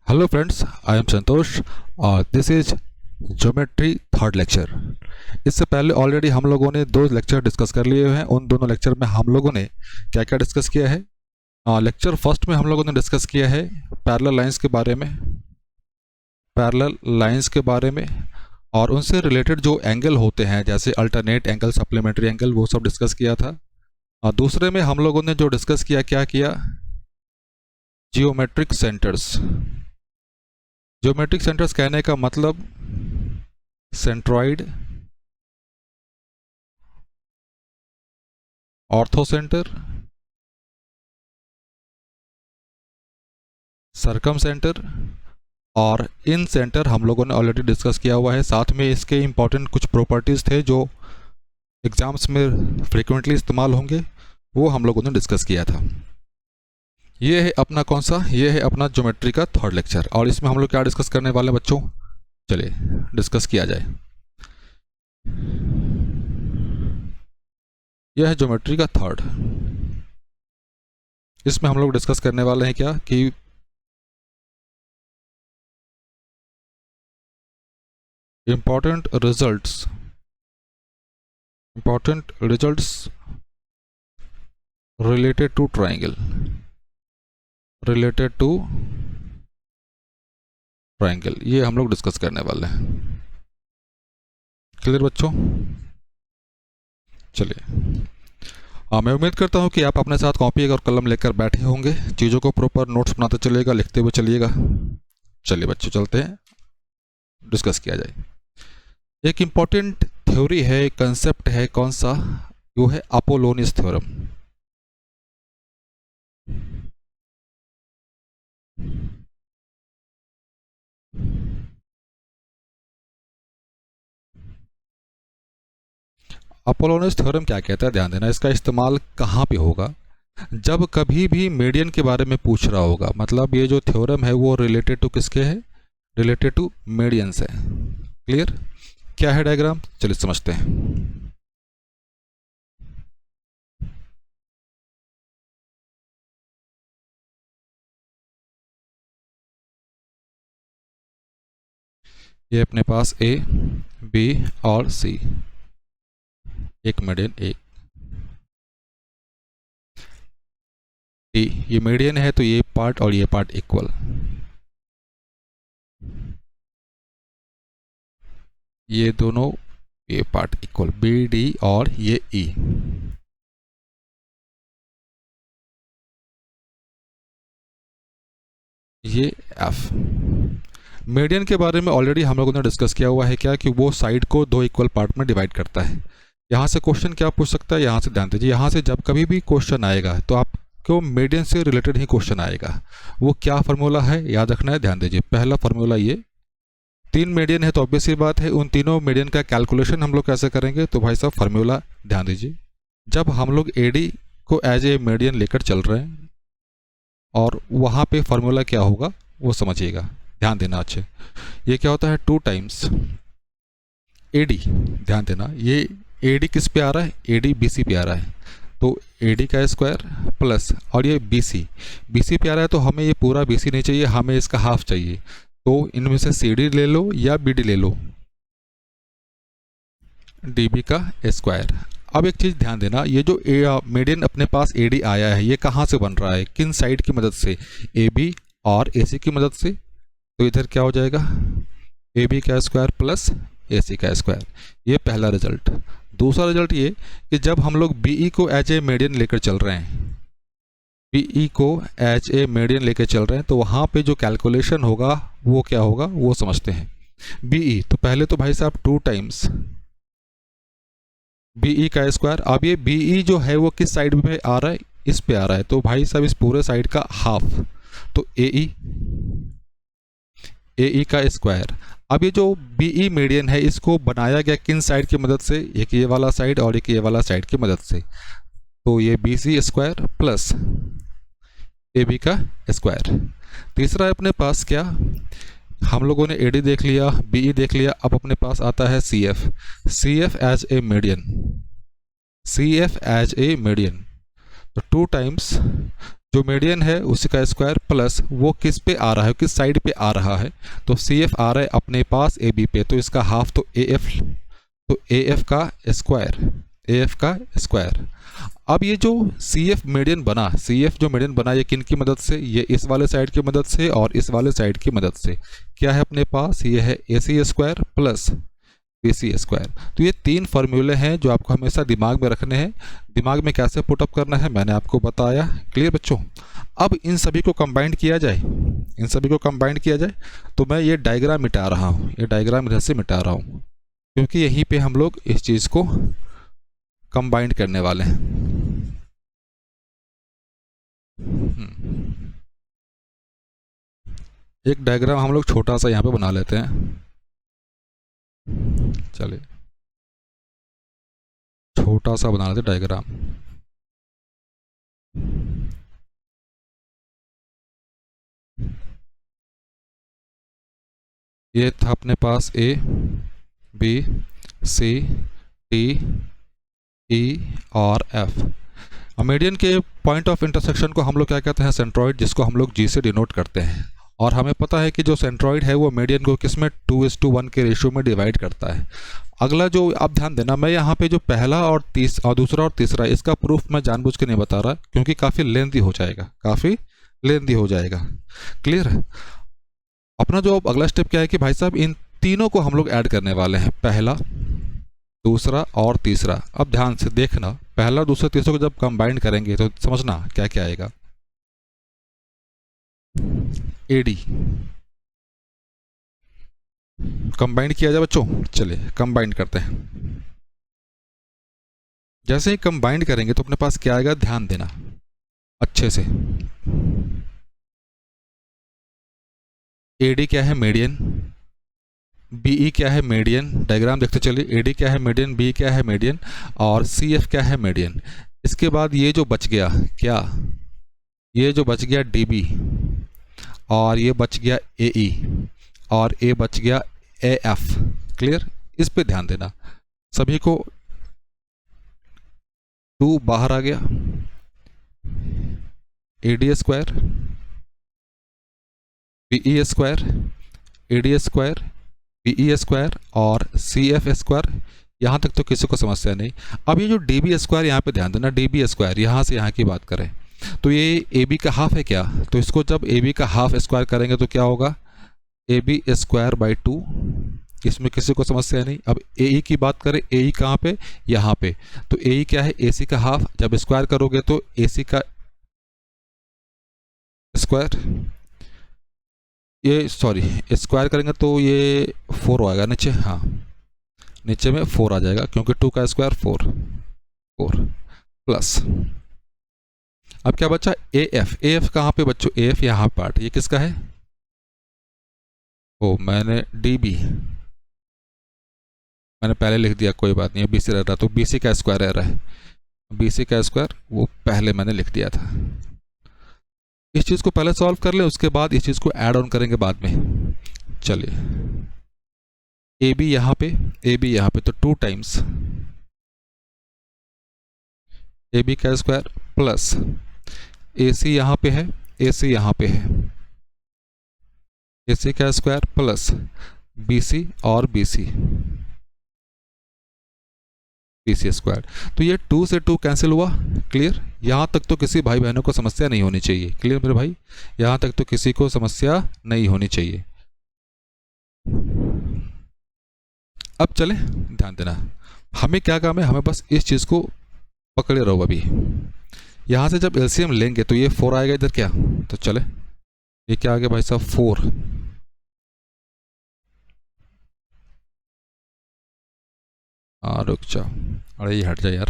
Hello friends, I am संतोष और this is geometry third lecture. इससे पहले ऑलरेडी हम लोगों ने दो लेक्चर डिस्कस कर लिए हैं। उन दोनों लेक्चर में हम लोगों ने क्या क्या डिस्कस किया है। लेक्चर फर्स्ट में हम लोगों ने डिस्कस किया है पैरेलल लाइंस के बारे में, और उनसे रिलेटेड जो एंगल होते हैं जैसे अल्टरनेट एंगल, सप्लीमेंट्री एंगल, वो सब डिस्कस किया था। और दूसरे में हम लोगों ने जो डिस्कस किया, क्या किया, जियोमेट्रिक सेंटर्स। ज्योमेट्रिक सेंटर्स कहने का मतलब सेंट्रॉइड, ऑर्थो सेंटर, सरकम सेंटर और इन सेंटर हम लोगों ने ऑलरेडी डिस्कस किया हुआ है। साथ में इसके इंपॉर्टेंट कुछ प्रॉपर्टीज़ थे जो एग्जाम्स में फ्रीक्वेंटली इस्तेमाल होंगे, वो हम लोगों ने डिस्कस किया था। ये है अपना कौन सा, ये है अपना ज्योमेट्री का थर्ड लेक्चर। और इसमें हम लोग क्या डिस्कस करने वाले हैं बच्चों, चलिए डिस्कस किया जाए। यह है ज्योमेट्री का थर्ड। इसमें हम लोग डिस्कस करने वाले हैं क्या कि important results related to triangle, ये हम लोग डिस्कस करने वाले हैं। क्लियर बच्चों? चलिए, मैं उम्मीद करता हूँ कि आप अपने साथ कॉपी और कलम लेकर बैठे होंगे, चीज़ों को प्रॉपर नोट्स बनाते चलिएगा, लिखते हुए चलिएगा। चलिए बच्चों, चलते हैं, डिस्कस किया जाए। एक इम्पॉर्टेंट थ्योरी है, एक कंसेप्ट है, कौन सा, वो है अपोलोनियस थ्योरम। अपोलोनियस थ्योरम क्या कहता है, ध्यान देना। इसका इस्तेमाल कहाँ पे होगा, जब कभी भी मीडियन के बारे में पूछ रहा होगा। मतलब ये जो थ्योरम है वो रिलेटेड टू किसके है, रिलेटेड टू मीडियंस है। क्लियर? क्या है डायग्राम, चलिए समझते हैं। ये अपने पास ए, बी और सी, एक मीडियन, एक डी। ये मीडियन है तो ये पार्ट और ये पार्ट इक्वल, ये दोनों, ये पार्ट इक्वल, बी डी और ये ई। ये एफ। मीडियन के बारे में ऑलरेडी हम लोगों ने डिस्कस किया हुआ है, क्या कि वो साइड को दो इक्वल पार्ट में डिवाइड करता है। यहाँ से क्वेश्चन क्या पूछ सकता है, यहाँ से ध्यान दीजिए, यहाँ से जब कभी भी क्वेश्चन आएगा तो आपको मीडियन से रिलेटेड ही क्वेश्चन आएगा। वो क्या फार्मूला है, याद रखना है, ध्यान दीजिए। पहला फार्मूला, ये तीन मीडियन है तो ऑब्वियस सी बात है उन तीनों मीडियन का कैलकुलेशन हम लोग कैसे करेंगे। तो भाई साहब फार्मूला ध्यान दीजिए, जब हम लोग एडी को एज ए मीडियन लेकर चल रहे हैं और वहाँ पे फार्मूला क्या होगा वो समझिएगा, ध्यान देना अच्छे। ये क्या होता है, 2 टाइम्स एडी, ध्यान देना। ये एडी किस पे आ रहा है, एडी बीसी पे आ रहा है, तो एडी का स्क्वायर प्लस, और ये बीसी पे आ रहा है तो हमें ये पूरा बीसी नहीं चाहिए, हमें इसका हाफ चाहिए। तो इनमें से सीडी ले लो या बीडी ले लो, डीबी का स्क्वायर। अब एक चीज़ ध्यान देना, ये जो मीडियन अपने पास एडी आया है ये कहाँ से बन रहा है, किन साइड की मदद से, ए बी और ए सी की मदद से। तो इधर क्या हो जाएगा, ए बी का स्क्वायर प्लस ए सी का स्क्वायर। ये पहला रिजल्ट। दूसरा रिजल्ट ये कि जब हम लोग बी ई को एज ए मीडियन लेकर चल रहे हैं, बीई को एज ए मीडियन लेकर चल रहे हैं, तो वहाँ पे जो कैलकुलेशन होगा वो क्या होगा वो समझते हैं। बीई तो पहले तो भाई साहब 2 टाइम्स बीई का स्क्वायर। अब ये बीई जो है वो किस साइड में आ रहा है, इस पे आ रहा है, तो भाई साहब इस पूरे साइड का हाफ, तो एई का स्क्वायर। अब ये जो बीई मीडियन है इसको बनाया गया किन साइड की मदद से, एक ये वाला साइड और एक ये वाला साइड की मदद से। तो ये B C square plus A B का स्क्वायर। तीसरा है अपने पास क्या, हम लोगों ने एडी देख लिया, बीई देख लिया, अब अपने पास आता है C F as a median, तो 2 टाइम्स जो मीडियन है उसी का स्क्वायर प्लस वो किस पे आ रहा है, किस साइड पे आ रहा है, तो सी एफ आ रहा है अपने पास ए बी पे, तो इसका हाफ तो ए एफ, तो ए एफ का स्क्वायर, ए एफ का स्क्वायर। अब ये जो सी एफ मीडियन बना, सी एफ जो मीडियन बना ये किन की मदद से, ये इस वाले साइड की मदद से और इस वाले साइड की मदद से। क्या है अपने पास, ये है A C square plus B C square. तो ये तीन फार्मूले हैं जो आपको हमेशा दिमाग में रखने हैं। दिमाग में कैसे पुटअप करना है मैंने आपको बताया, क्लियर बच्चों। अब इन सभी को कंबाइंड किया जाए, इन सभी को कंबाइंड किया जाए, तो मैं ये डायग्राम मिटा रहा हूँ, ये डायग्राम इधर से मिटा रहा हूँ, क्योंकि यहीं पे हम लोग इस चीज़ को कंबाइंड करने वाले हैं। एक डायग्राम हम लोग छोटा सा यहाँ पे बना लेते हैं, चलिए छोटा सा बना लेते डायग्राम। ये था अपने पास ए बी सी डी ई और एफ। मीडियन के पॉइंट ऑफ इंटरसेक्शन को हम लोग क्या कहते हैं, सेंट्रॉइड, जिसको हम लोग जी से डिनोट करते हैं। और हमें पता है कि जो सेंट्रॉइड है वो मीडियन को किस में 2:1 के रेशियो में डिवाइड करता है। अगला जो आप ध्यान देना, मैं यहाँ पे जो पहला और दूसरा और तीसरा, इसका प्रूफ मैं जानबूझ के नहीं बता रहा क्योंकि काफ़ी लेंथी हो जाएगा, काफ़ी लेंथी हो जाएगा, क्लियर है। अपना जो अगला स्टेप क्या है कि भाई साहब इन तीनों को हम लोग ऐड करने वाले हैं, पहला दूसरा और तीसरा। अब ध्यान से देखना, पहला दूसरा तीसरा को जब कंबाइन करेंगे तो समझना क्या क्या आएगा। एडी कंबाइन किया जाए बच्चों, चलिए कंबाइन करते हैं। जैसे ही कंबाइन करेंगे तो अपने पास क्या आएगा, ध्यान देना अच्छे से। एडी क्या है, मीडियन। बीई क्या है, मीडियन। डायग्राम देखते चलिए, एडी क्या है, मीडियन। बी क्या है, मीडियन। और सी एफ क्या है, मीडियन। इसके बाद ये जो बच गया क्या, ये जो बच गया डीबी, और ये बच गया एई, और ए बच गया ए एफ, क्लियर। इस पे ध्यान देना, सभी को 2 बाहर आ गया, AD square BE square, AD square BE square और सी एफ स्क्वायर। यहाँ तक तो किसी को समस्या नहीं। अब ये जो डी बी स्क्वायर, यहाँ पे ध्यान देना, डी बी स्क्वायर यहाँ से यहाँ की बात करें तो ये ए बी का हाफ है क्या, तो इसको जब ए बी का हाफ स्क्वायर करेंगे तो क्या होगा, ए बी स्क्वायर बाई 2। इसमें किसी को समस्या नहीं। अब ए ई की बात करें, ए ई कहाँ पे, यहाँ पे, तो ए ई क्या है, ए सी का हाफ। जब स्क्वायर करोगे तो ए सी का स्क्वायर, ये सॉरी स्क्वायर करेंगे तो ये 4 आएगा नीचे, हाँ नीचे में 4 आ जाएगा क्योंकि 2 का स्क्वायर 4 प्लस। अब क्या बचा, ए एफ। ए एफ कहाँ पे बच्चों, ए एफ यहाँ पार्ट, ये किसका है, ओ मैंने डी बी मैंने पहले लिख दिया, कोई बात नहीं, है बी सी रह रहा, तो बी सी का स्क्वायर रह रहा है, बी सी का स्क्वायर वो पहले मैंने लिख दिया था। इस चीज़ को पहले सॉल्व कर ले, उसके बाद इस चीज़ को ऐड ऑन करेंगे बाद में। चलिए ए बी यहाँ पे, ए बी यहाँ पे, तो 2 टाइम्स ए बी का स्क्वायर प्लस ए सी यहाँ पे है, ए सी यहाँ पे है, ए सी का स्क्वायर प्लस बी सी और बी सी स्क्वायर। तो ये 2 से 2 कैंसिल हुआ, क्लियर। यहाँ तक तो किसी भाई बहनों को समस्या नहीं होनी चाहिए, क्लियर मेरे भाई, यहाँ तक तो किसी को समस्या नहीं होनी चाहिए। अब चले, ध्यान देना, हमें क्या काम है, हमें बस इस चीज़ को पकड़े रहो। अभी यहाँ से जब एलसीएम लेंगे तो ये 4 आएगा इधर क्या, तो चले ये क्या आ गया भाई साहब 4, रुक जाओ, अरे ये हट जाए यार।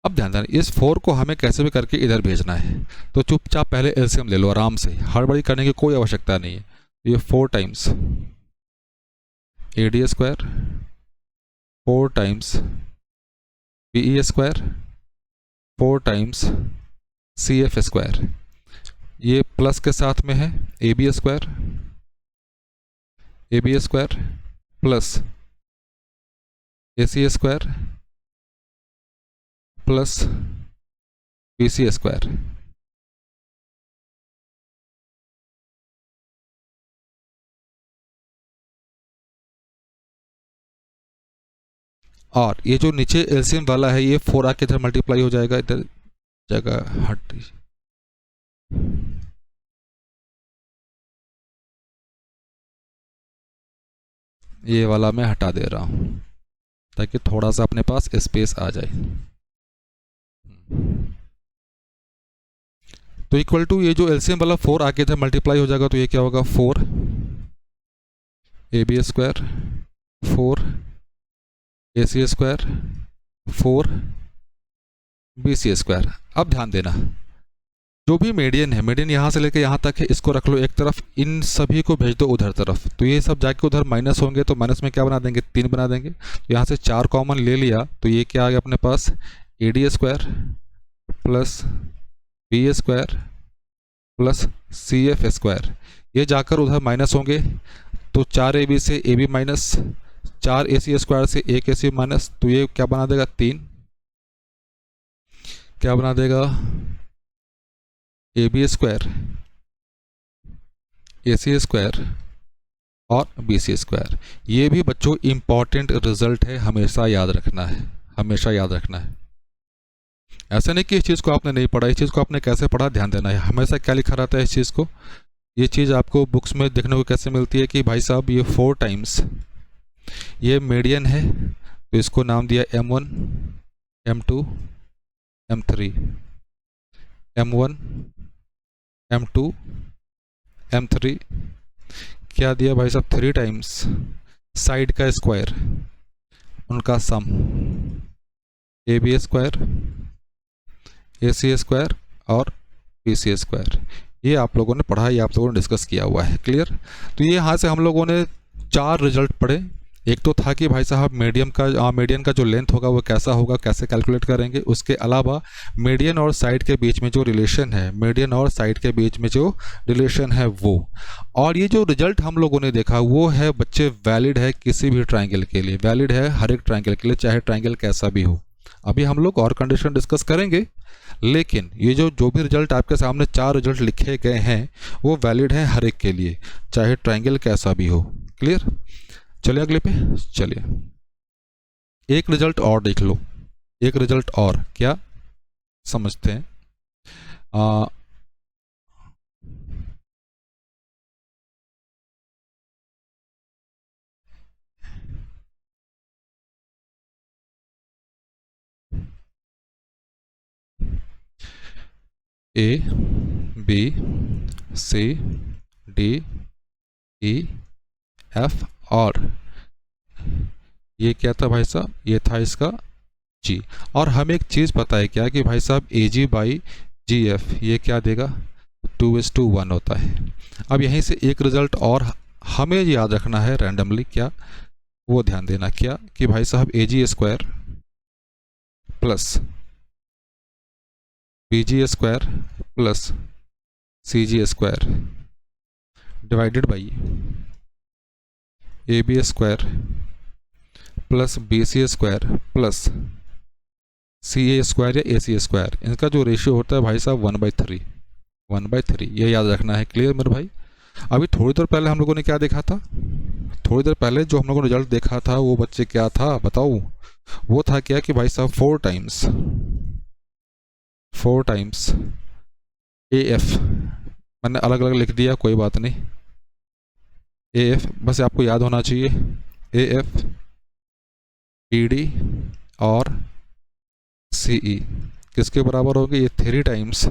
अब ध्यान देना, इस 4 को हमें कैसे भी करके इधर भेजना है, तो चुपचाप पहले एलसीएम ले लो आराम से, हड़बड़ी करने की कोई आवश्यकता नहीं है। ये 4 times A D square, 4 times B E square, 4 times C F square, ये प्लस के साथ में है A B square, A B square plus A C square plus BC square. और ये जो नीचे एलसीएम वाला है ये 4 आके इधर मल्टीप्लाई हो जाएगा, इधर जगह हट, ये वाला मैं हटा दे रहा हूँ ताकि थोड़ा सा अपने पास स्पेस आ जाए। तो इक्वल टू ये जो एलसीएम वाला 4 आके इधर मल्टीप्लाई हो जाएगा, तो ये क्या होगा 4 AB square 4 AC square 4 BC square. अब ध्यान देना, जो भी मीडियन है, मीडियन यहाँ से लेकर यहाँ तक है, इसको रख लो एक तरफ, इन सभी को भेज दो उधर तरफ। तो ये सब जाके उधर माइनस होंगे, तो माइनस में क्या बना देंगे 3 बना देंगे। तो यहाँ से 4 कॉमन ले लिया, तो ये क्या आ गया अपने पास AD square plus BA square plus CF square. ये जाकर उधर माइनस होंगे, तो 4AB से AB माइनस 4AC स्क्वायर से 1AC माइनस, तो ये क्या बना देगा 3, क्या बना देगा AB स्क्वायर AC स्क्वायर और BC स्क्वायर। ये भी बच्चों इम्पॉर्टेंट रिजल्ट है, हमेशा याद रखना है, हमेशा याद रखना है। ऐसा नहीं कि इस चीज़ को आपने नहीं पढ़ा, इस चीज़ को आपने कैसे पढ़ा ध्यान देना है। हमेशा क्या लिखा रहता है इस चीज़ को, ये चीज़ आपको बुक्स में देखने को कैसे मिलती है कि भाई साहब ये 4 टाइम्स ये मीडियन है, तो इसको नाम दिया M1 M2 M3, M1 M2 M3, क्या दिया भाई साहब 3 टाइम्स साइड का स्क्वायर, उनका सम AB स्क्वायर AC स्क्वायर और BC स्क्वायर। ये आप लोगों ने पढ़ा, ये आप लोगों ने डिस्कस किया हुआ है, क्लियर। तो ये यहाँ से हम लोगों ने 4 रिजल्ट पढ़े। एक तो था कि भाई साहब मीडियन का जो लेंथ होगा वो कैसा होगा, कैसे कैलकुलेट करेंगे। उसके अलावा मीडियन और साइड के बीच में जो रिलेशन है, मीडियन और साइड के बीच में जो रिलेशन है वो। और ये जो रिजल्ट हम लोगों ने देखा वो है बच्चे वैलिड है किसी भी ट्राइंगल के लिए, वैलिड है हर एक ट्राइंगल के लिए, चाहे ट्राइंगल कैसा भी हो। अभी हम लोग और कंडीशन डिस्कस करेंगे, लेकिन ये जो भी रिजल्ट आपके सामने 4 रिजल्ट लिखे गए हैं वो वैलिड है हर एक के लिए, चाहे ट्राइंगल कैसा भी हो, क्लियर। चलिए अगले पे चलिए। एक रिजल्ट और देख लो, एक रिजल्ट और क्या समझते हैं। A B C D E F और ये क्या था भाई साहब, ये था इसका G। और हमें एक चीज़ पता है क्या कि भाई साहब AG बाई GF ये क्या देगा 2:1 होता है। अब यहीं से एक रिजल्ट और हमें याद रखना है रैंडमली, क्या वो ध्यान देना, क्या कि भाई साहब AG square plus BG square plus CG square divided by AB square plus BC square plus CA square या AC स्क्वायर, इनका जो रेशियो होता है भाई साहब 1/3, ये याद रखना है, क्लियर मेरे भाई। अभी थोड़ी देर पहले हम लोगों ने क्या देखा था, थोड़ी देर पहले जो हम लोगों ने रिजल्ट देखा था वो बच्चे क्या था बताओ, वो था क्या कि भाई साहब 4 टाइम्स AF, मैंने अलग अलग लिख दिया कोई बात नहीं, AF बस आपको याद होना चाहिए, AF BD और CE किसके बराबर होगी, ये 3 टाइम्स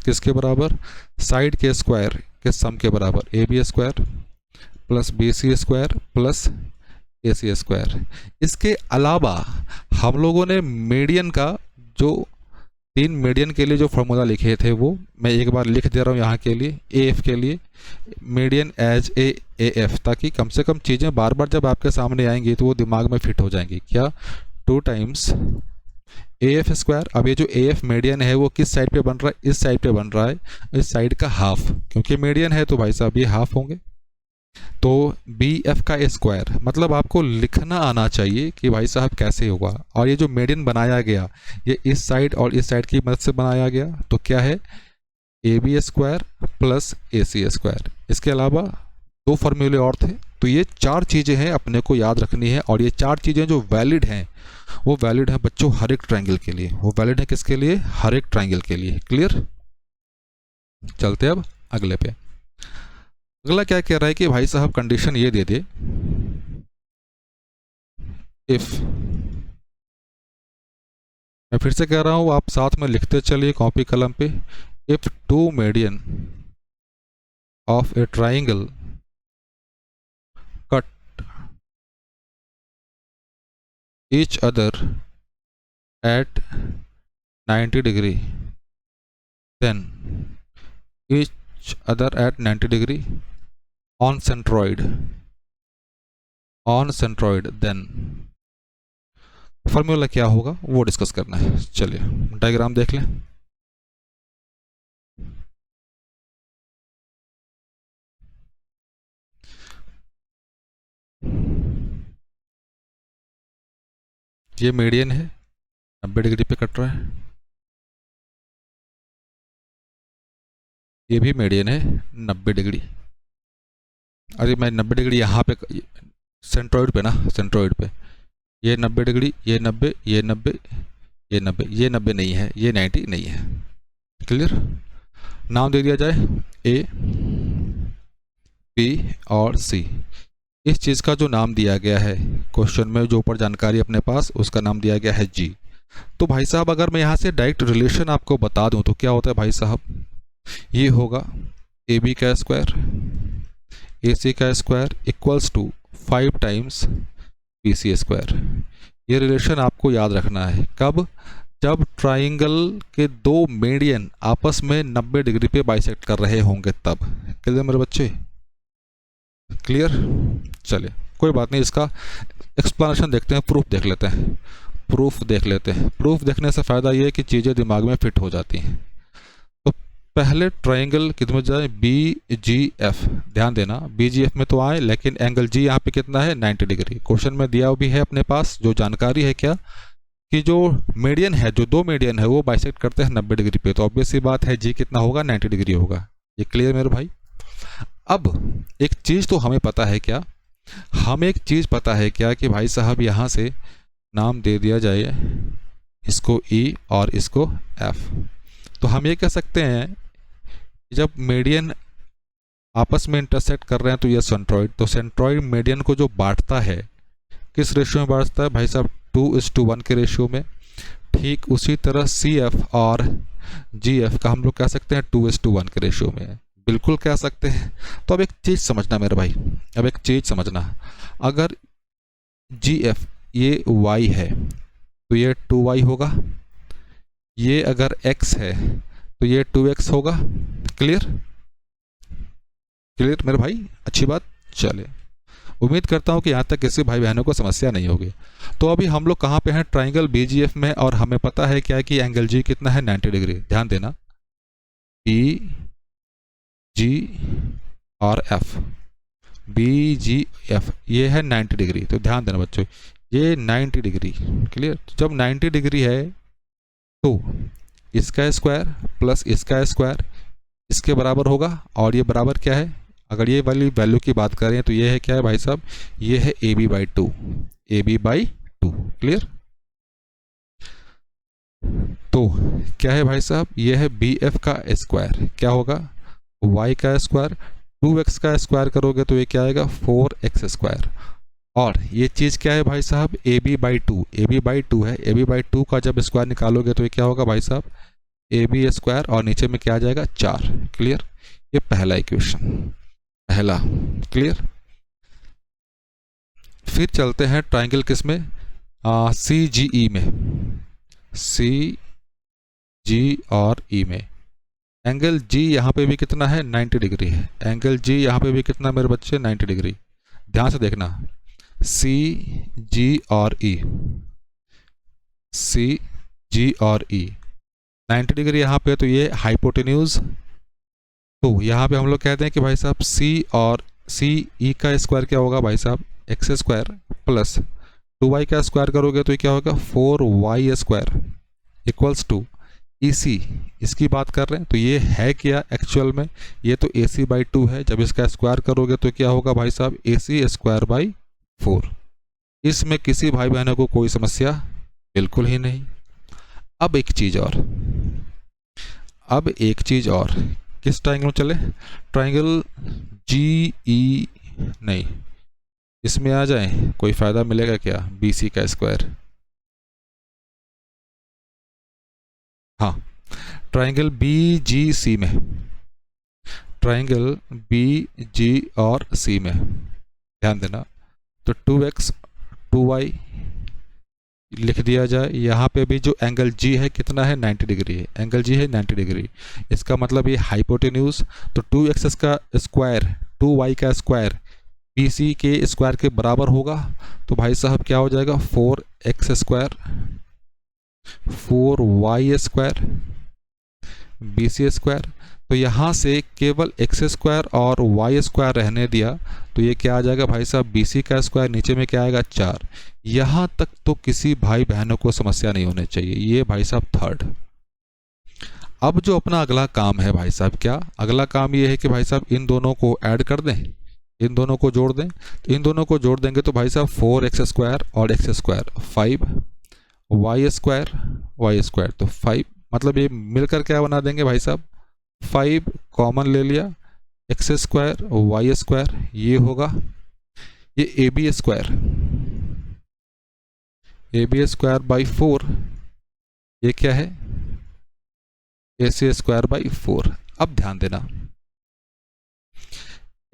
किसके बराबर, साइड के स्क्वायर के सम के बराबर, AB square plus BC square plus AC square. इसके अलावा हम लोगों ने मीडियन का जो 3 मीडियन के लिए जो फॉर्मूला लिखे थे वो मैं एक बार लिख दे रहा हूँ यहाँ के लिए, AF के लिए मीडियन एज AF, ताकि कम से कम चीज़ें बार बार जब आपके सामने आएंगी तो वो दिमाग में फिट हो जाएंगी। क्या 2 टाइम्स AF स्क्वायर। अब ये जो AF मीडियन है वो किस साइड पे बन रहा है, इस साइड पे बन रहा है, इस साइड का हाफ, क्योंकि मीडियन है तो भाई साहब ये हाफ होंगे। तो बी एफ का स्क्वायर मतलब आपको लिखना आना चाहिए कि भाई साहब कैसे होगा। और ये जो मीडियन बनाया गया ये इस साइड और इस साइड की मदद से बनाया गया, तो क्या है A B square plus A C square. इसके अलावा दो फॉर्मूले और थे। तो ये चार चीज़ें हैं अपने को याद रखनी है, और ये चार चीज़ें जो वैलिड हैं वो वैलिड है बच्चों हर एक ट्रायंगल के लिए। वो वैलिड है किसके लिए? हर एक ट्रायंगल के लिए। क्लियर? चलते अब अगले पे। अगला क्या कह रहा है कि भाई साहब कंडीशन ये दे दे, इफ, मैं फिर से कह रहा हूँ आप साथ में लिखते चलिए कॉपी कलम पे, if two median of A triangle cut each other at 90 degree, then each other at 90 degree on centroid, then formula क्या होगा वो डिस्कस करना है। चलिए डायग्राम देख लें। ये मीडियन है 90 डिग्री पे कट रहा है, ये भी मीडियन है 90 डिग्री। अरे मैं 90 डिग्री यहाँ पे सेंट्रॉइड पे ना, सेंट्रॉइड पे ये 90 डिग्री, ये 90, ये 90, ये 90, ये 90 नहीं है, ये 90 नहीं है। क्लियर? नाम दे दिया जाए ए बी और सी। इस चीज़ का जो नाम दिया गया है क्वेश्चन में, जो ऊपर जानकारी अपने पास, उसका नाम दिया गया है जी। तो भाई साहब अगर मैं यहाँ से डायरेक्ट रिलेशन आपको बता दूँ तो क्या होता है भाई साहब, ये होगा ए बी का स्क्वायर ए सी का square equals to 5 times B C square. ये रिलेशन आपको याद रखना है कब? जब ट्राइंगल के दो मीडियन आपस में 90 डिग्री पे बाइसेक्ट कर रहे होंगे तब। क्लियर मेरे बच्चे? क्लियर? चलिए कोई बात नहीं, इसका एक्सप्लेनेशन देखते हैं, प्रूफ देख लेते हैं। प्रूफ देख लेते हैं। प्रूफ देखने से फ़ायदा ये है कि चीज़ें दिमाग में फिट हो जाती हैं। तो पहले ट्राइंगल कितने जाए, बी जी एफ। ध्यान देना बी जी एफ में तो आए, लेकिन एंगल जी यहाँ पे कितना है 90 डिग्री। क्वेश्चन में दिया भी है अपने पास, जो जानकारी है क्या कि जो मीडियन है, जो दो मीडियन है वो बाइसेक्ट करते हैं 90 डिग्री पे, तो ऑब्वियस सी बात है जी कितना होगा 90 डिग्री होगा। ये क्लियर मेरे भाई? अब एक चीज़ तो हमें पता है क्या, हमें एक चीज़ पता है क्या कि भाई साहब यहाँ से नाम दे दिया जाए इसको ई और इसको एफ। तो हम ये कह सकते हैं जब मीडियन आपस में इंटरसेक्ट कर रहे हैं तो ये सेंट्रॉइड, तो सेंट्रॉइड मीडियन को जो बांटता है किस रेशियो में बांटता है भाई साहब 2:1 के रेशियो में। ठीक उसी तरह सी एफ और जी एफ का हम लोग कह सकते हैं 2:1 के रेशियो में, बिल्कुल कह सकते हैं। तो अब एक चीज़ समझना मेरे भाई, अब एक चीज़ समझना, अगर जी एफ ये y है तो ये 2y होगा, ये अगर x है तो ये 2x होगा। क्लियर? क्लियर मेरे भाई? अच्छी बात। चले उम्मीद करता हूँ कि यहाँ तक किसी भाई बहनों को समस्या नहीं होगी। तो अभी हम लोग कहाँ पे हैं, ट्राइंगल BGF में, और हमें पता है क्या कि एंगल जी कितना है 90 डिग्री। ध्यान देना बी जी और एफ, बी जी एफ ये है 90 डिग्री। तो ध्यान देना बच्चों ये 90 डिग्री। क्लियर? जब 90 डिग्री है तो इसका स्क्वायर प्लस इसका स्क्वायर इसके बराबर होगा, और ये बराबर क्या है, अगर ये वाली वैल्यू की बात करें तो ये है क्या है भाई साहब, ये है A B by two, A B by two. Clear? तो क्या है भाई साहब, ये है बी एफ का स्क्वायर, क्या होगा y का स्क्वायर, 2x का स्क्वायर करोगे तो ये क्या आएगा 4x स्क्वायर। और ये चीज़ क्या है भाई साहब A B by two, A B by two है, ए बी बाई टू का जब स्क्वायर निकालोगे तो ये क्या होगा भाई साहब ए बी स्क्वायर, और नीचे में क्या आ जाएगा 4। क्लियर? ये पहला इक्वेशन, पहला। क्लियर? फिर चलते हैं ट्राइंगल किस में, सी जी ई में, सी जी और ई में। एंगल जी यहाँ पे भी कितना है 90 डिग्री है, एंगल जी यहाँ पे भी कितना मेरे बच्चे 90 डिग्री। ध्यान से देखना सी जी और ई, सी जी और ई 90 डिग्री यहाँ पे, तो ये हाइपोटेन्यूज। तो यहाँ पे हम लोग कहते हैं कि भाई साहब सी और सी ई का स्क्वायर क्या होगा भाई साहब, एक्स स्क्वायर प्लस 2y का स्क्वायर करोगे तो ये क्या होगा 4y स्क्वायर इक्वल्स टू ई सी, इसकी बात कर रहे हैं तो ये है क्या एक्चुअल में, ये तो ए सी बाई 2 है, जब इसका स्क्वायर करोगे तो क्या होगा भाई साहब ए सी स्क्वायर बाई 4। इसमें किसी भाई बहनों को कोई समस्या बिल्कुल ही नहीं। अब एक चीज़ और, अब एक चीज़ और, किस ट्राइंगल में चले, ट्राइंगल जी ई, नहीं इसमें आ जाए, कोई फ़ायदा मिलेगा क्या, बी सी का स्क्वायर, हाँ ट्राइंगल बी जी सी में, ट्राइंगल बी जी और सी में ध्यान देना, तो 2x 2y लिख दिया जाए। यहाँ पे भी जो एंगल जी है कितना है 90 डिग्री है, एंगल जी है 90 डिग्री, इसका मतलब ये हाइपोटेन्यूज, तो 2x का स्क्वायर 2y का स्क्वायर बी सी के स्क्वायर के बराबर होगा, तो भाई साहब क्या हो जाएगा 4x square 4y square B C square. तो यहाँ से केवल एक्स स्क्वायर और वाई स्क्वायर रहने दिया, तो ये क्या आ जाएगा भाई साहब बी सी का स्क्वायर, नीचे में क्या आएगा 4। यहाँ तक तो किसी भाई बहनों को समस्या नहीं होनी चाहिए, ये भाई साहब थर्ड। अब जो अपना अगला काम है भाई साहब, क्या अगला काम ये है कि भाई साहब इन दोनों को ऐड कर दें, इन दोनों को जोड़ दें, तो इन दोनों को जोड़ देंगे तो भाई साहब 4x स्क्वायर और एक्स स्क्वायर 5 वाई स्क्वायर तो 5, मतलब ये मिलकर क्या बना देंगे भाई साहब 5 कॉमन ले लिया, एक्स स्क्वायर वाई स्क्वायर ये होगा, ये ए बी स्क्वायर बाई 4, ये क्या है ए सी स्क्वायर बाई 4। अब ध्यान देना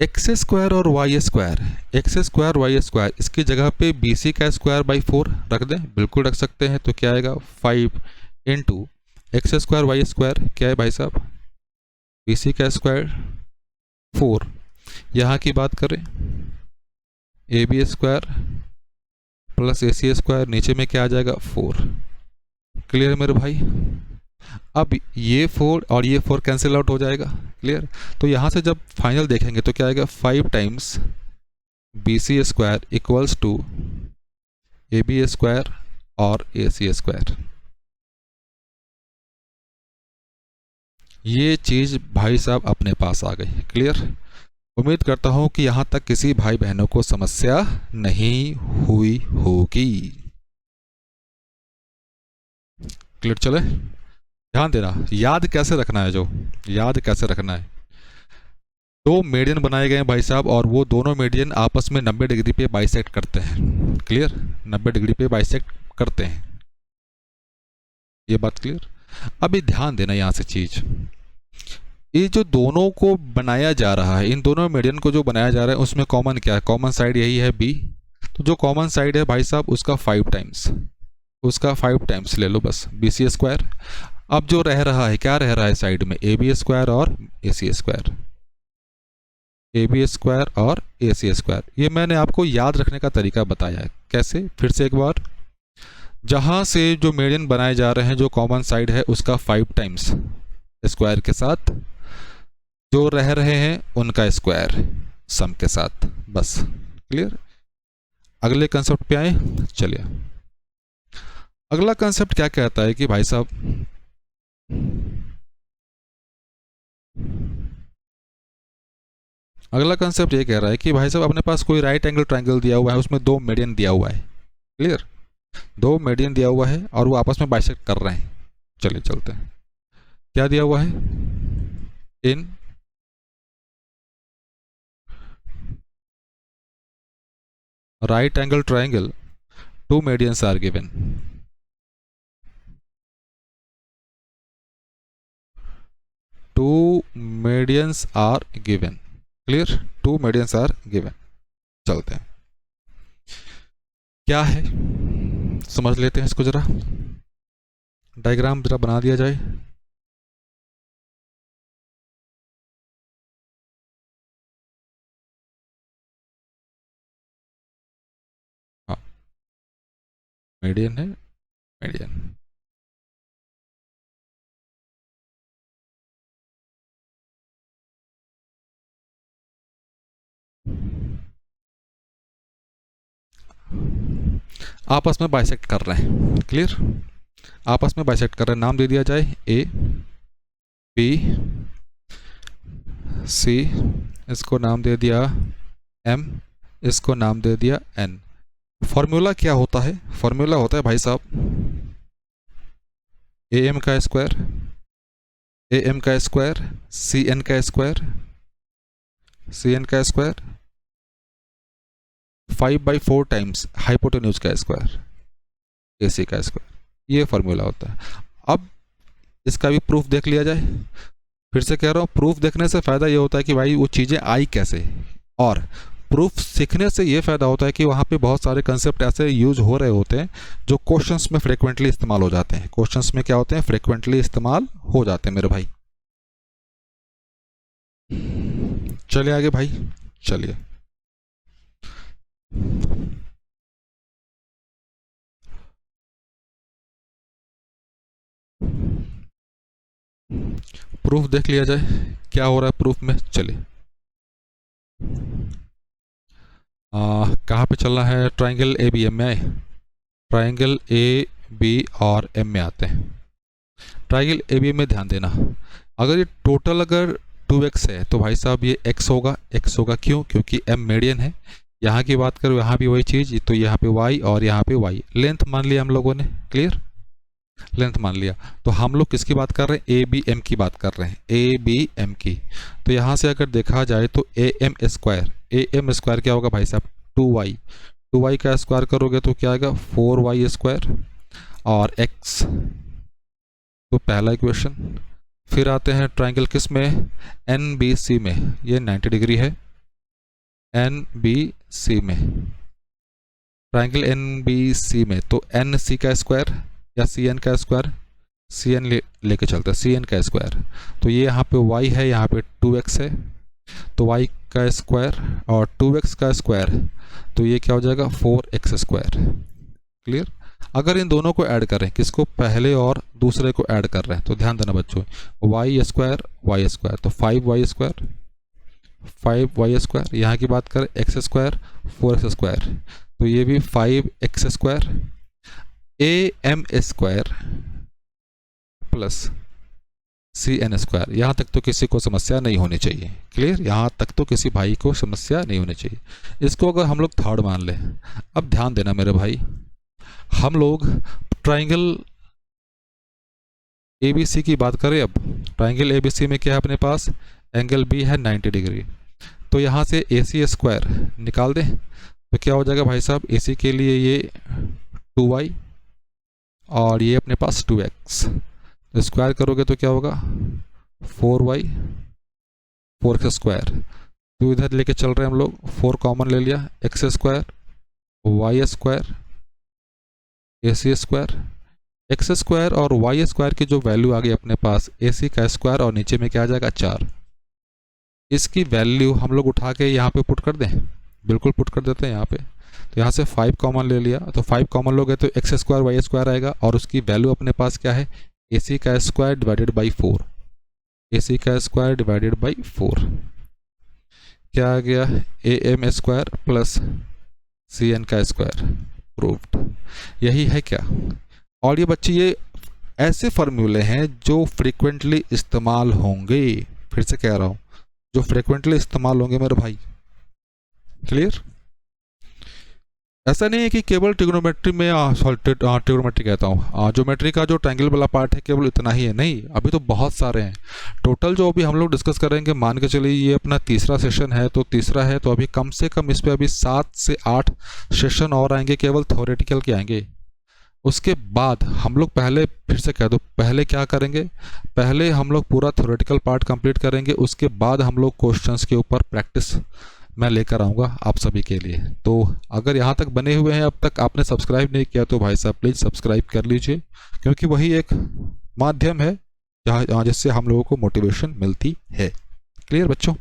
एक्स स्क्वायर और y square, x square y square इसकी जगह पे बी सी का स्क्वायर बाई 4 रख दें, बिल्कुल रख सकते हैं, तो क्या आएगा 5 into x square y square क्या है भाई साहब बी सी का स्क्वायर 4, यहाँ की बात करें A B square plus A C square, नीचे में क्या आ जाएगा 4। क्लियर मेरे भाई, अब ये 4 और ये 4 कैंसिल आउट हो जाएगा, क्लियर। तो यहाँ से जब फाइनल देखेंगे तो क्या आएगा 5 times B C square equals to A B square और ए सी स्क्वायर। ये चीज़ भाई साहब अपने पास आ गई, क्लियर। उम्मीद करता हूँ कि यहाँ तक किसी भाई बहनों को समस्या नहीं हुई होगी, क्लियर। चले ध्यान देना, याद कैसे रखना है, जो याद कैसे रखना है, दो मीडियन बनाए गए हैं भाई साहब और वो दोनों मीडियन आपस में 90 डिग्री पे बाइसेक्ट करते हैं, क्लियर 90 डिग्री पे बाइसेक्ट करते हैं, ये बात क्लियर। अभी ध्यान देना यहाँ से चीज़, ये जो दोनों को बनाया जा रहा है, इन दोनों मीडियन को जो बनाया जा रहा है उसमें कॉमन क्या है, कॉमन साइड यही है बी, तो जो कॉमन साइड है भाई साहब उसका 5 टाइम्स, उसका 5 टाइम्स ले लो बस बी सी स्क्वायर। अब जो रह रहा है, क्या रह रहा है साइड में ए बी स्क्वायर और A C square, A B square और ए सी स्क्वायर। ये मैंने आपको याद रखने का तरीका बताया है, कैसे, फिर से एक बार, जहाँ से जो मीडियन बनाए जा रहे हैं जो कॉमन साइड है उसका 5 टाइम्स स्क्वायर के साथ, जो रह रहे हैं उनका स्क्वायर सम के साथ, बस क्लियर। अगले कंसेप्ट पे आए, चलिए अगला कंसेप्ट क्या कहता है कि भाई साहब अगला कंसेप्ट ये कह रहा है कि भाई साहब अपने पास कोई राइट एंगल ट्रायंगल दिया हुआ है, उसमें दो मीडियन दिया हुआ है, क्लियर, दो मीडियन दिया हुआ है और वो आपस में बाइसेक्ट कर रहे हैं। चलिए चलते हैं, क्या दिया हुआ है, इन right angle triangle two medians are given, two medians are given, clear, two medians are given। चलते हैं, क्या है समझ लेते हैं इसको, जरा डायग्राम जरा बना दिया जाए। हाँ मीडियन है, मीडियन, आपस में बाइसेक्ट कर रहे हैं, क्लियर, आपस में बाइसेक्ट कर रहे हैं, नाम दे दिया जाए ए बी सी, इसको नाम दे दिया एम, इसको नाम दे दिया एन। फॉर्मूला क्या होता है? फॉर्मूला होता है भाई साहब ए एम का स्क्वायर, ए एम का स्क्वायर, सी एन का स्क्वायर, सी एन का स्क्वायर 5/4 टाइम्स हाइपोटेन्यूज का स्क्वायर, ए सी का स्क्वायर, ये फॉर्मूला होता है। अब इसका भी प्रूफ देख लिया जाए। फिर से कह रहा हूँ, प्रूफ देखने से फ़ायदा ये होता है कि भाई वो चीज़ें आई कैसे, और प्रूफ सीखने से ये फ़ायदा होता है कि वहाँ पे बहुत सारे कंसेप्ट ऐसे यूज हो रहे होते हैं जो क्वेश्चंस में फ्रिक्वेंटली इस्तेमाल हो जाते हैं। क्वेश्चंस में क्या होते हैं? फ्रिक्वेंटली इस्तेमाल हो जाते हैं मेरे भाई। चलिए आगे भाई, चलिए प्रूफ देख लिया जाए क्या हो रहा है प्रूफ में। चलिए कहाँ पे चलना है? ट्राइंगल ए बी एम में आए, ट्राइंगल ए बी और एम में आते हैं। ट्राइंगल ए बी में ध्यान देना, अगर ये टोटल अगर 2x है तो भाई साहब ये x होगा, x होगा क्यों? क्योंकि m मीडियन है। यहाँ की बात करो, यहाँ भी वही चीज़, तो यहाँ पे y और यहाँ पे y, लेंथ मान लिया हम लोगों ने, क्लियर, लेंथ मान लिया। तो हम लोग किसकी बात कर रहे हैं? ए बी एम की बात कर रहे हैं, ए बी एम की। तो यहाँ से अगर देखा जाए तो A M square, A M square क्या होगा भाई साहब? 2y का स्क्वायर करोगे तो क्या आएगा? 4y स्क्वायर, और x, तो पहला इक्वेशन। फिर आते हैं ट्राइंगल किस में? एन बी सी में, ये 90 डिग्री है, एन बी सी में, ट्राइंगल एन बी सी में, तो एन सी का स्क्वायर या सी एन का स्क्वायर, सी एन लेके चलते हैं, सी एन का स्क्वायर। तो ये यहाँ पे y है, यहाँ पे 2x है, तो y का स्क्वायर और 2x का स्क्वायर, तो ये क्या हो जाएगा? 4x square, clear. अगर इन दोनों को ऐड करें, किसको? पहले और दूसरे को ऐड कर रहे हैं, तो ध्यान देना बच्चों, वाई स्क्वायर तो 5y स्क्वायर, 5y स्क्वायर, यहाँ की बात करें x स्क्वायर 4x स्क्वायर, तो ये भी 5x square, A M square plus C N square. यहाँ तक तो किसी को समस्या नहीं होनी चाहिए, क्लियर, यहाँ तक तो किसी भाई को समस्या नहीं होनी चाहिए। इसको अगर हम लोग थर्ड मान लें, अब ध्यान देना मेरे भाई, हम लोग ट्राइंगल ए बी सी की बात करें। अब ट्राइंगल ए बी सी में क्या है अपने पास? एंगल बी है 90 डिग्री, तो यहाँ से ए सी स्क्वायर निकाल दें, तो क्या हो जाएगा भाई साहब? ए सी के लिए ये 2y और ये अपने पास 2x, स्क्वायर करोगे तो क्या होगा? 4y 4x स्क्वायर, तो इधर लेके चल रहे हैं हम लोग, 4 कॉमन ले लिया, x square y square A C square, x square और वाई स्क्वायर की जो वैल्यू आ गई अपने पास, ए सी का स्क्वायर और नीचे में क्या आ जाएगा? 4। इसकी वैल्यू हम लोग उठा के यहाँ पे पुट कर दें, बिल्कुल पुट कर देते हैं यहाँ पे। तो यहाँ से 5 कॉमन ले लिया, तो 5 कॉमन लोगे तो एक्स स्क्वायर वाई स्क्वायर आएगा, और उसकी वैल्यू अपने पास क्या है? ए सी का square divided by 4, A C का स्क्वायर डिवाइडेड बाई 4, क्या आ गया? A M square plus C N का स्क्वायर, प्रूव्ड। यही है क्या? और ये बच्चे, ये ऐसे फार्मूले हैं जो फ्रीक्वेंटली इस्तेमाल होंगे, फिर से कह रहा हूँ, जो फ्रीक्वेंटली इस्तेमाल होंगे मेरे भाई, क्लियर। ऐसा नहीं है कि केवल ट्रिग्नोमेट्री में, ट्रिग्नोमेट्री कहता हूँ, ज्योमेट्री का जो ट्रायंगल वाला पार्ट है केवल इतना ही है, नहीं, अभी तो बहुत सारे हैं। टोटल जो अभी हम लोग डिस्कस करेंगे, मान के चलिए ये अपना तीसरा सेशन है, तो तीसरा है, तो अभी कम से कम इस पर अभी 7 से 8 सेशन और आएंगे, केवल थ्योरेटिकल के आएंगे। उसके बाद हम लोग पहले, फिर से कह दो, पहले क्या करेंगे? पहले हम लोग पूरा थ्योरेटिकल पार्ट कंप्लीट करेंगे, उसके बाद हम लोग क्वेश्चंस के ऊपर प्रैक्टिस मैं लेकर आऊँगा आप सभी के लिए। तो अगर यहाँ तक बने हुए हैं, अब तक आपने सब्सक्राइब नहीं किया, तो भाई साहब प्लीज़ सब्सक्राइब कर लीजिए, क्योंकि वही एक माध्यम है जहाँ जिससे हम लोगों को मोटिवेशन मिलती है। क्लियर बच्चों?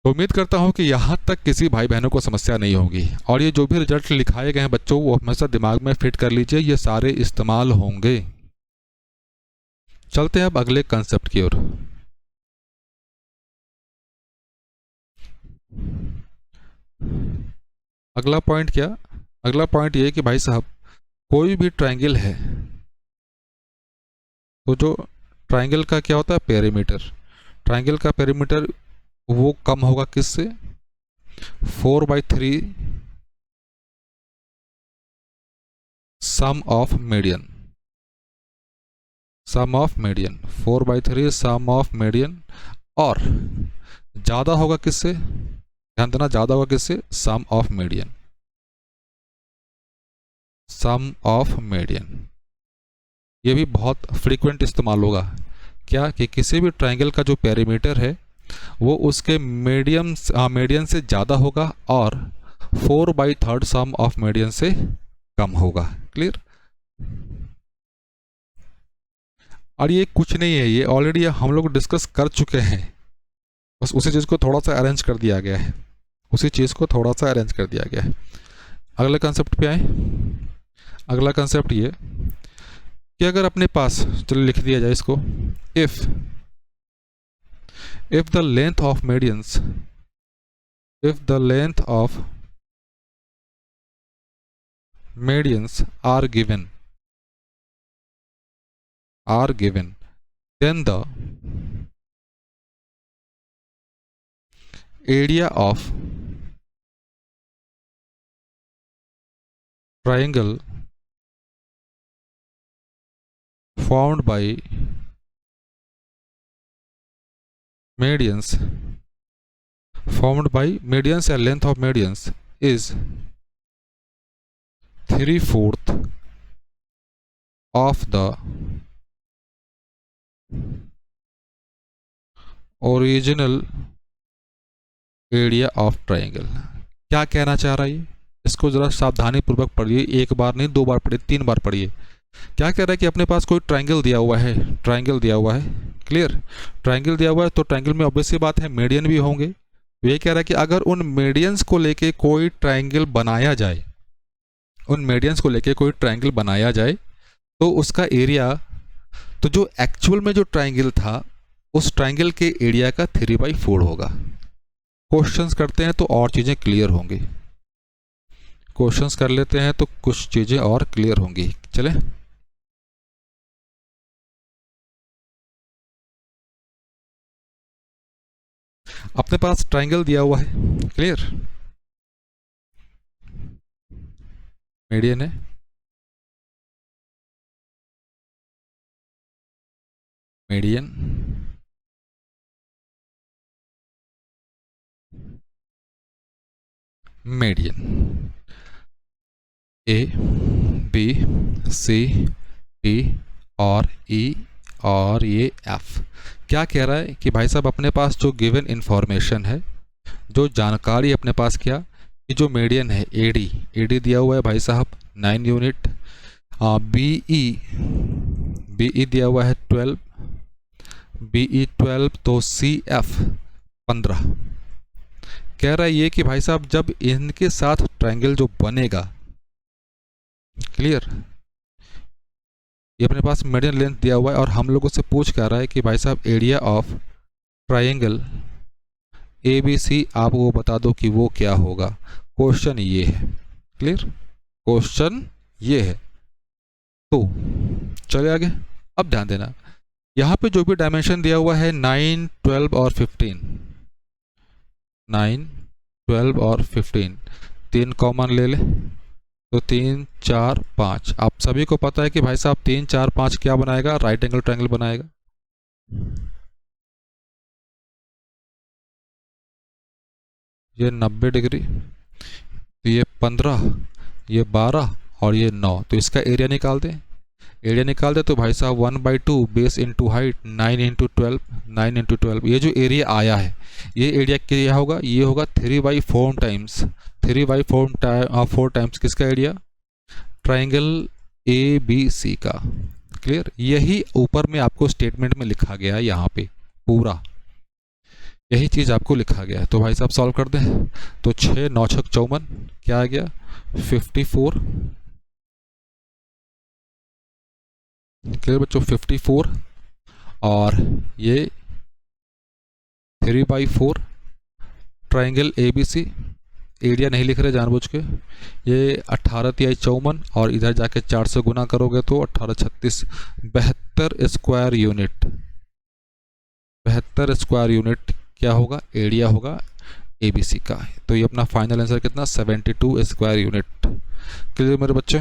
तो उम्मीद करता हूँ कि यहाँ तक किसी भाई बहनों को समस्या नहीं होगी, और ये जो भी रिजल्ट लिखाए गए हैं बच्चों, वो हमेशा दिमाग में फिट कर लीजिए, ये सारे इस्तेमाल होंगे। चलते हैं अब अगले कंसेप्ट की ओर। अगला पॉइंट क्या, अगला पॉइंट ये कि भाई साहब कोई भी ट्रायंगल है तो जो ट्रायंगल का क्या होता है पेरीमीटर, ट्रायंगल का पेरीमीटर वो कम होगा किससे, 4/3 sum of median, sum of median 4/3 sum of median, और ज़्यादा होगा किससे, ध्यान देना ज़्यादा होगा किससे, sum of median, sum of median. ये भी बहुत फ्रीक्वेंट इस्तेमाल होगा क्या, कि किसी भी ट्रायंगल का जो पेरीमीटर है वो उसके मीडियन से ज़्यादा होगा और 4/3 सम ऑफ मीडियन से कम होगा। क्लियर। और ये कुछ नहीं है, ये ऑलरेडी हम लोग डिस्कस कर चुके हैं, बस उसी चीज़ को थोड़ा सा अरेंज कर दिया गया है, उसी चीज़ को थोड़ा सा अरेंज कर दिया गया है। अगले कंसेप्ट पे आए। अगला कंसेप्ट ये कि अगर अपने पास, चलो लिख दिया जाए इसको, if the length of medians, if the length of medians are given, then the area of triangle formed by medians and length of medians is 3/4 of the original area of triangle. क्या कहना चाह रहा है ये, इसको ज़रा सावधानी पूर्वक पढ़िए, एक बार नहीं 2 बार पढ़िए, 3 बार पढ़िए। क्या कह रहा है कि अपने पास कोई ट्रायंगल दिया हुआ है, ट्रायंगल दिया हुआ है, क्लियर, ट्रायंगल दिया हुआ है, तो ट्रायंगल में ऑब्वियस सी बात है मीडियन भी होंगे। ये कह रहा है कि अगर उन मीडियंस को लेके कोई ट्रायंगल बनाया जाए, उन मीडियंस को लेके कोई ट्रायंगल बनाया जाए तो उसका एरिया, तो जो एक्चुअल में जो ट्रायंगल था उस ट्रायंगल के एरिया का 3/4 होगा। क्वेश्चंस करते हैं तो और चीज़ें क्लियर होंगी, क्वेश्चंस कर लेते हैं तो कुछ चीज़ें और क्लियर होंगी। चले, अपने पास ट्रायंगल दिया हुआ है, क्लियर, मीडियन है, median, median, A B C D और ई और ये एफ। क्या कह रहा है कि भाई साहब अपने पास जो गिवन इंफॉर्मेशन है, जो जानकारी अपने पास, क्या कि जो मीडियन है एडी दिया हुआ है भाई साहब 9 यूनिट, बीई दिया हुआ है 12, बीई 12, तो सी एफ 15। कह रहा है ये कि भाई साहब जब इनके साथ ट्रायंगल जो बनेगा, क्लियर, ये अपने पास मीडियन लेंथ दिया हुआ है और हम लोगों से पूछ कर रहा है कि भाई साहब area of triangle A B C आप वो बता दो कि वो क्या होगा। क्वेश्चन ये है, क्लियर, क्वेश्चन ये है। तो चले आगे। अब ध्यान देना, यहाँ पे जो भी डायमेंशन दिया हुआ है 9, 12 और 15, 9, 12 और 15, 3 कॉमन ले ले तो 3, 4, 5। आप सभी को पता है कि भाई साहब 3, 4, 5 क्या बनाएगा, राइट एंगल ट्रायंगल बनाएगा। ये 90 डिग्री, तो ये 15, ये 12 और ये 9, तो इसका एरिया निकाल दें। एरिया निकाल दे तो भाई साहब 1/2 base into height 9 into 12, 9 into 12, ये जो एरिया आया है ये एरिया क्या होगा, ये होगा 3/4 टाइम्स, 3/4 टाइम्स किसका area, triangle A B C का। क्लियर, यही ऊपर में आपको स्टेटमेंट में लिखा गया है, यहाँ पे पूरा यही चीज़ आपको लिखा गया है। तो भाई साहब सॉल्व कर दें तो 6 9 6 54, क्या आ गया 54। क्लियर बच्चों, 54 और ये 3/4 triangle A B C area नहीं लिख रहे जानबूझ के। ये 18 तिहाई 54 और इधर जाके 4 से गुना करोगे तो 18 36 72 स्क्वायर यूनिट। 72 स्क्वायर यूनिट क्या होगा, एरिया होगा ABC का। तो ये अपना फाइनल आंसर कितना, 72 स्क्वायर यूनिट। क्लियर मेरे बच्चे?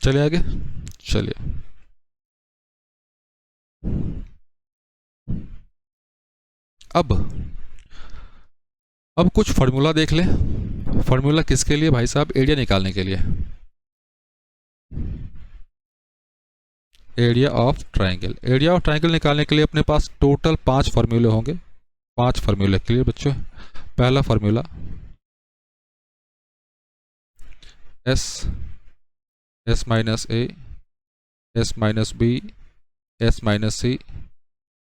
चलिए आगे, चलिए अब कुछ फार्मूला देख ले। फार्मूला किसके लिए भाई साहब, एरिया निकालने के लिए। Area of triangle, area of triangle निकालने के लिए अपने पास टोटल 5 फार्मूले होंगे। 5 फार्मूले। क्लियर बच्चों? पहला formula S minus A, S minus B, S minus C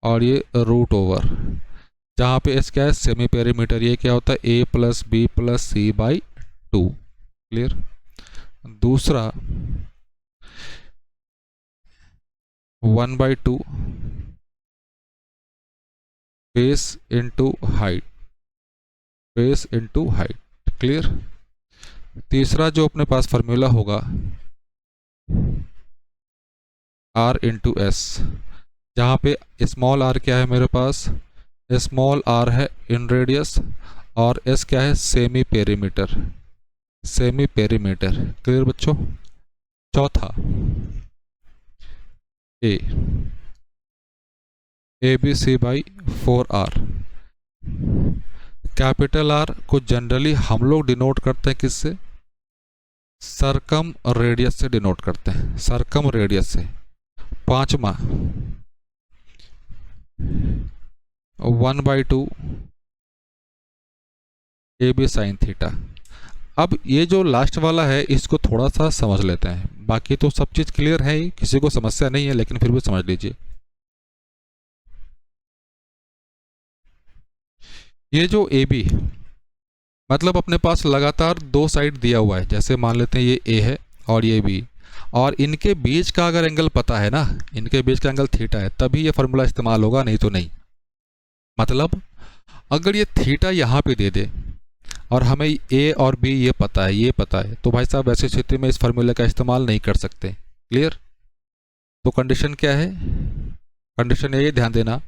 और ये रूट ओवर, जहाँ पे S क्या है, सेमी पेरीमीटर। ये क्या होता है, A plus B plus C by 2। Clear? दूसरा 1/2 base into height, base into height. Clear? तीसरा जो अपने पास फार्मूला होगा R इंटू S, जहाँ पे स्मॉल r क्या है मेरे पास, स्मॉल r है इन रेडियस और S क्या है, semi perimeter, semi perimeter. Clear बच्चों? चौथा ABC by 4R। Capital R को जनरली हम लोग डिनोट करते हैं किससे, सरकम रेडियस से डिनोट करते हैं, सरकम रेडियस से। पांचवा 1/2 AB साइन थीटा। अब ये जो लास्ट वाला है इसको थोड़ा सा समझ लेते हैं, बाकी तो सब चीज़ क्लियर है ही, किसी को समस्या नहीं है, लेकिन फिर भी समझ लीजिए। ये जो AB मतलब अपने पास लगातार 2 साइड दिया हुआ है, जैसे मान लेते हैं ये A है और ये B, और इनके बीच का अगर एंगल पता है ना, इनके बीच का एंगल थीटा है, तभी ये फार्मूला इस्तेमाल होगा, नहीं तो नहीं। मतलब अगर ये थीटा यहाँ पे दे दे और हमें A और B ये पता है, ये पता है, तो भाई साहब ऐसी स्थिति में इस फार्मूले का इस्तेमाल नहीं कर सकते। क्लियर? तो कंडीशन क्या है, कंडीशन ये ध्यान देना,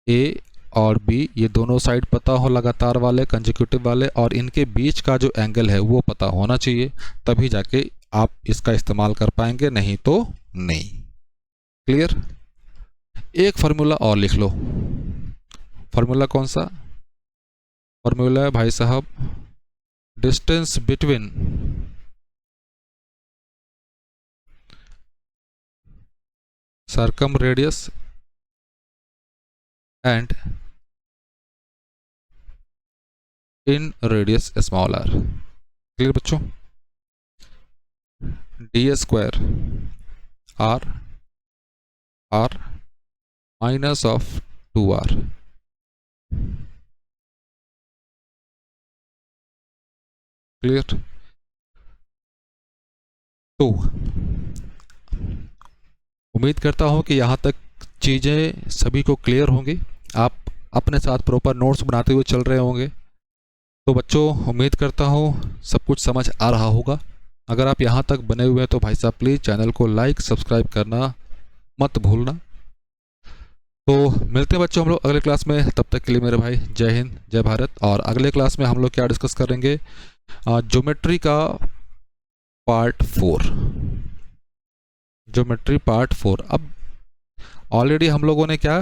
A और B ये दोनों साइड पता हो, लगातार वाले, कंसेक्यूटिव वाले, और इनके बीच का जो एंगल है वो पता होना चाहिए, तभी जाके आप इसका इस्तेमाल कर पाएंगे, नहीं तो नहीं। क्लियर? एक फार्मूला और लिख लो। फार्मूला कौन सा? फार्मूला है भाई साहब distance between circumradius and inradius small r। Clear बच्चों? D square r r minus of 2r। Clear? तो उम्मीद करता हूँ कि यहाँ तक चीज़ें सभी को क्लियर होंगी, आप अपने साथ प्रॉपर नोट्स बनाते हुए चल रहे होंगे। तो बच्चों उम्मीद करता हूँ सब कुछ समझ आ रहा होगा। अगर आप यहाँ तक बने हुए हैं तो भाई साहब प्लीज़ चैनल को लाइक सब्सक्राइब करना मत भूलना। तो मिलते हैं बच्चों हम लोग अगले क्लास में, तब तक के लिए मेरे भाई जय हिंद जय भारत। और अगले क्लास में हम लोग क्या डिस्कस करेंगे, ज्योमेट्री का पार्ट 4, ज्योमेट्री पार्ट 4। अब ऑलरेडी हम लोगों ने क्या,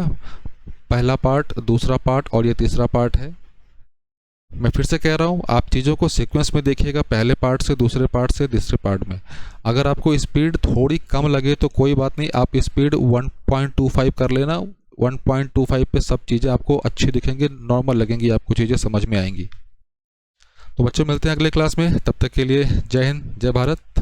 पहला पार्ट, दूसरा पार्ट और ये तीसरा पार्ट है। मैं फिर से कह रहा हूँ, आप चीज़ों को सीक्वेंस में देखिएगा, पहले पार्ट से, दूसरे पार्ट से, तीसरे पार्ट में। अगर आपको स्पीड थोड़ी कम लगे तो कोई बात नहीं, आप स्पीड 1.25 कर लेना। 1.25 पे सब चीज़ें आपको अच्छी दिखेंगी, नॉर्मल लगेंगी, आपको चीज़ें समझ में आएंगी। तो बच्चों मिलते हैं अगले क्लास में, तब तक के लिए जय हिंद जय भारत।